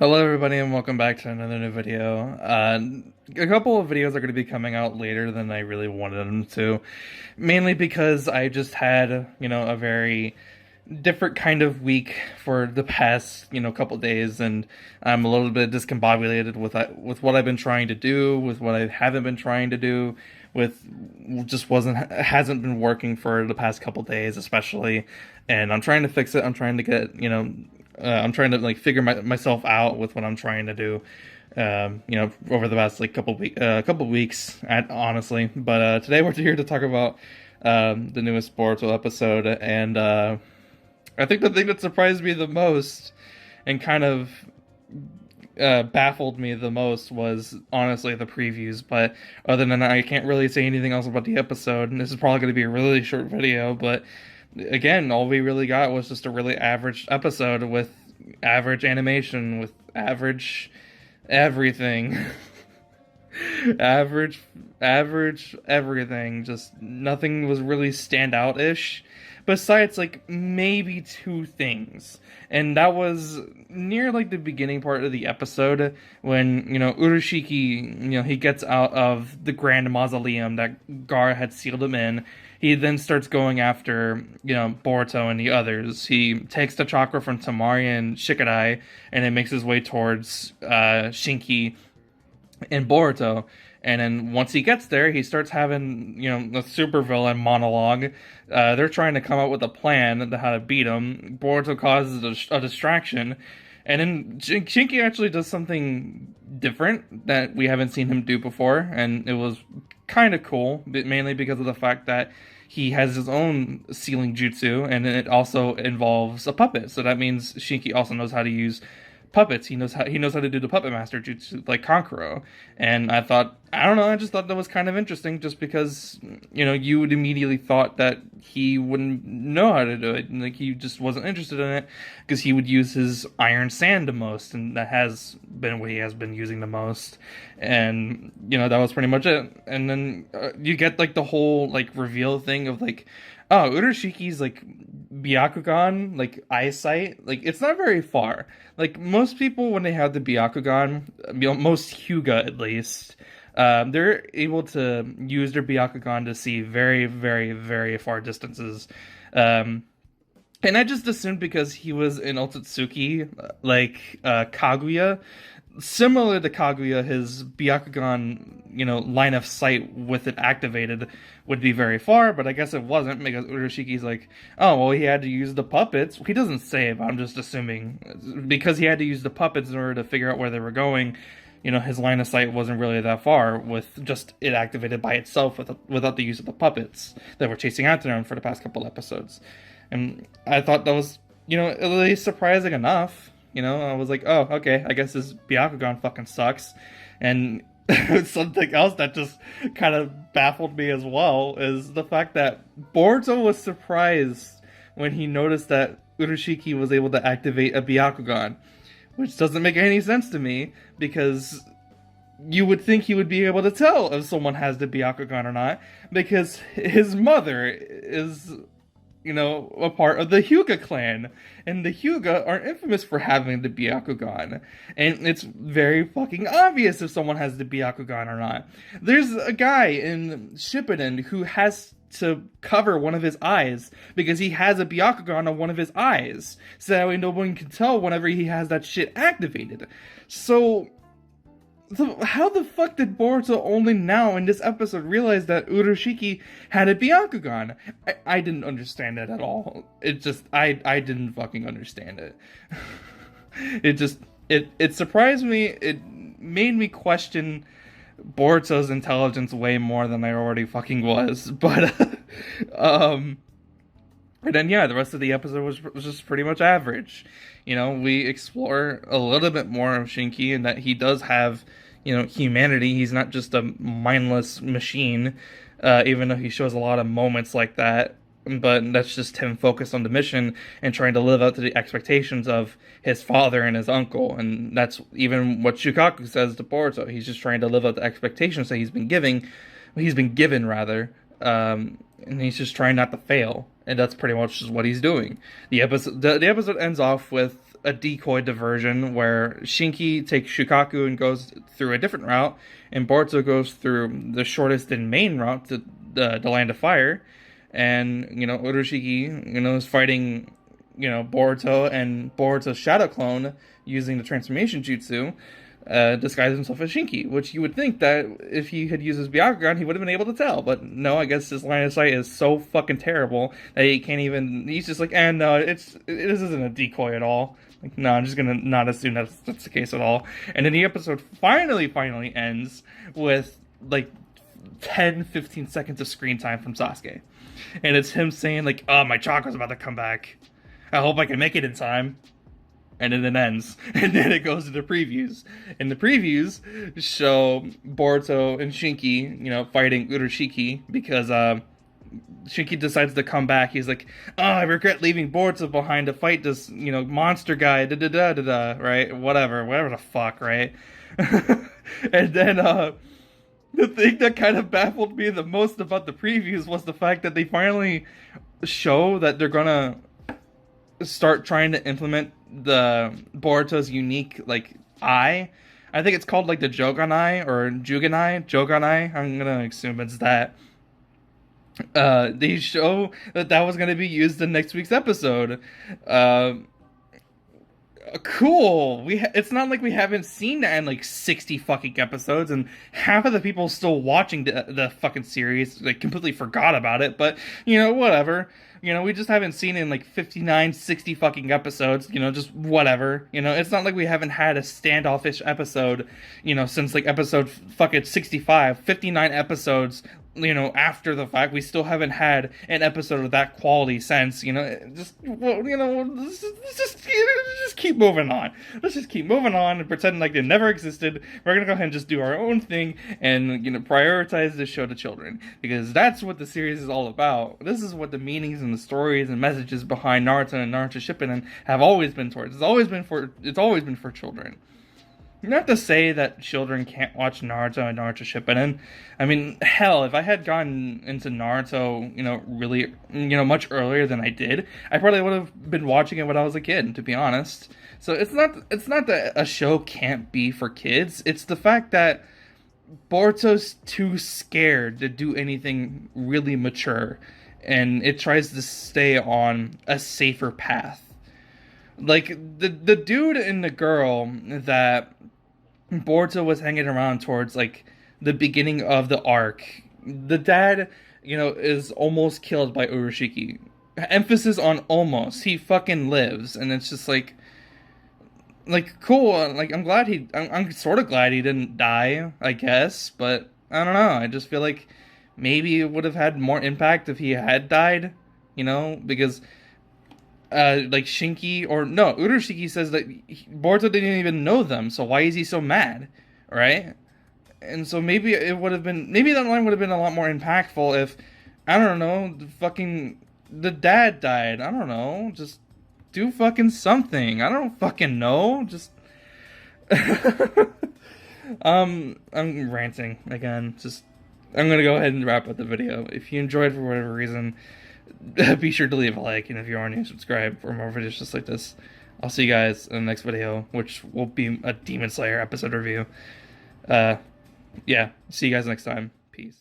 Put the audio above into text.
Hello everybody and welcome back to another new video. A couple of videos are going to be coming out later than I really wanted them to, mainly because I just had, a very different kind of week for the past, couple days, and I'm a little bit discombobulated with what I've been trying to do, with what I haven't been trying to do, with just hasn't been working for the past couple days, especially, and I'm trying to fix it. I'm trying to get, I'm trying to like figure myself out with what I'm trying to do. Over the past like couple weeks, honestly. But today we're here to talk about the newest Boruto episode, and I think the thing that surprised me the most and kind of baffled me the most was honestly the previews. But other than that, I can't really say anything else about the episode, and this is probably going to be a really short video, but again, all we really got was just a really average episode with average animation, with average everything. average everything. Just nothing was really standout-ish. Besides, like, maybe two things. And that was near, like, the beginning part of the episode when, Urashiki, he gets out of the Grand Mausoleum that Gar had sealed him in. He then starts going after, Boruto and the others. He takes the chakra from Tamari and Shikadai and then makes his way towards Shinki and Boruto. And then once he gets there, he starts having, the supervillain monologue. They're trying to come up with a plan to how to beat him. Boruto causes a distraction. And then Shinki actually does something different that we haven't seen him do before. And it was kind of cool, mainly because of the fact that he has his own sealing jutsu. And then it also involves a puppet. So that means Shinki also knows how to use puppets. He knows how to do the puppet master jutsu like Kankuro. And I just thought that was kind of interesting, just because you would immediately thought that he wouldn't know how to do it, and like he just wasn't interested in it because he would use his iron sand the most, and that has been what he has been using the most. And that was pretty much it. And then you get like the whole like reveal thing of like, oh, Urashiki's like Byakugan, like eyesight, like it's not very far. Like most people, when they have the Byakugan, most Hyuga at least, they're able to use their Byakugan to see very, very, very far distances. And I just assumed because he was in Otsutsuki, like Kaguya, similar to Kaguya, his Byakugan, line of sight with it activated would be very far, but I guess it wasn't, because Urashiki's like, oh, well, he had to use the puppets. He doesn't say, but I'm just assuming, because he had to use the puppets in order to figure out where they were going, his line of sight wasn't really that far, with just it activated by itself without the use of the puppets that were chasing after him for the past couple episodes. And I thought that was, at least surprising enough. I was like, oh, okay, I guess this Byakugan fucking sucks. And something else that just kind of baffled me as well is the fact that Boruto was surprised when he noticed that Urashiki was able to activate a Byakugan, which doesn't make any sense to me, because you would think he would be able to tell if someone has the Byakugan or not, because his mother is a part of the Hyuga clan, and the Hyuga are infamous for having the Byakugan, and it's very fucking obvious if someone has the Byakugan or not. There's a guy in Shippuden who has to cover one of his eyes because he has a Byakugan on one of his eyes, so that way no one can tell whenever he has that shit activated. So how the fuck did Boruto only now in this episode realize that Urashiki had a Byakugan? I didn't understand it at all. I didn't fucking understand it. It surprised me. It made me question Boruto's intelligence way more than I already fucking was. But, and then, yeah, the rest of the episode was just pretty much average. We explore a little bit more of Shinki, and that he does have, humanity. He's not just a mindless machine, even though he shows a lot of moments like that. But that's just him focused on the mission and trying to live up to the expectations of his father and his uncle. And that's even what Shukaku says to Boruto. He's just trying to live up to expectations that he's been given rather. And he's just trying not to fail. And that's pretty much just what he's doing. The episode ends off with a decoy diversion where Shinki takes Shukaku and goes through a different route, and Boruto goes through the shortest and main route to the Land of Fire, and Uroshiki is fighting Boruto and Boruto's shadow clone using the transformation jutsu. Disguised himself as Shinki, which you would think that if he had used his Byakugan, he would have been able to tell. But no, I guess his line of sight is so fucking terrible that he can't even. He's just like, no, this isn't a decoy at all. Like, no, I'm just gonna not assume that's the case at all. And then the episode finally ends with like 10-15 seconds of screen time from Sasuke, and it's him saying like, "Oh, my chakra's about to come back. I hope I can make it in time." And then it ends. And then it goes to the previews. And the previews show Boruto and Shinki, fighting Uroshiki because Shinki decides to come back. He's like, "Oh, I regret leaving Boruto behind to fight this, monster guy, right? Whatever the fuck, right?" And then the thing that kind of baffled me the most about the previews was the fact that they finally show that they're gonna start trying to implement the Boruto's unique eye. I think it's called the Jogan eye or Jugan eye. I'm gonna assume it's that. They show that was gonna be used in next week's episode. Cool. It's not like we haven't seen that in 60 fucking episodes, and half of the people still watching the fucking series completely forgot about it. But whatever. We just haven't seen it in 59, 60 fucking episodes, just whatever. It's not like we haven't had a standoffish episode, since episode fucking 65, 59 episodes, after the fact. We still haven't had an episode of that quality since, let's just keep moving on. Let's just keep moving on and pretend like they never existed. We're gonna go ahead and just do our own thing and, prioritize this show to children, because that's what the series is all about. This is what the meanings and the stories and messages behind Naruto and Naruto Shippuden have always been towards. It's always been for children. Not to say that children can't watch Naruto and Naruto Shippuden. I mean, hell, if I had gotten into Naruto, really, much earlier than I did, I probably would have been watching it when I was a kid, to be honest. So it's not that a show can't be for kids. It's the fact that Boruto's too scared to do anything really mature, and it tries to stay on a safer path. The dude and the girl that Boruto was hanging around towards the beginning of the arc, the dad, is almost killed by Uroshiki. Emphasis on almost. He fucking lives, and it's just cool. I'm sort of glad he didn't die, I guess, but I don't know. I just feel like maybe it would have had more impact if he had died, because Shinki, or no, Uroshiki says that Boruto didn't even know them, so why is he so mad, right? And so maybe that line would have been a lot more impactful if, I don't know, the dad died. I don't know, just do fucking something. I don't fucking know, just I'm ranting again. I'm gonna go ahead and wrap up the video. If you enjoyed for whatever reason, be sure to leave a like, and if you are new, subscribe for more videos just like this. I'll see you guys in the next video, which will be a Demon Slayer episode review. Yeah, see you guys next time. Peace.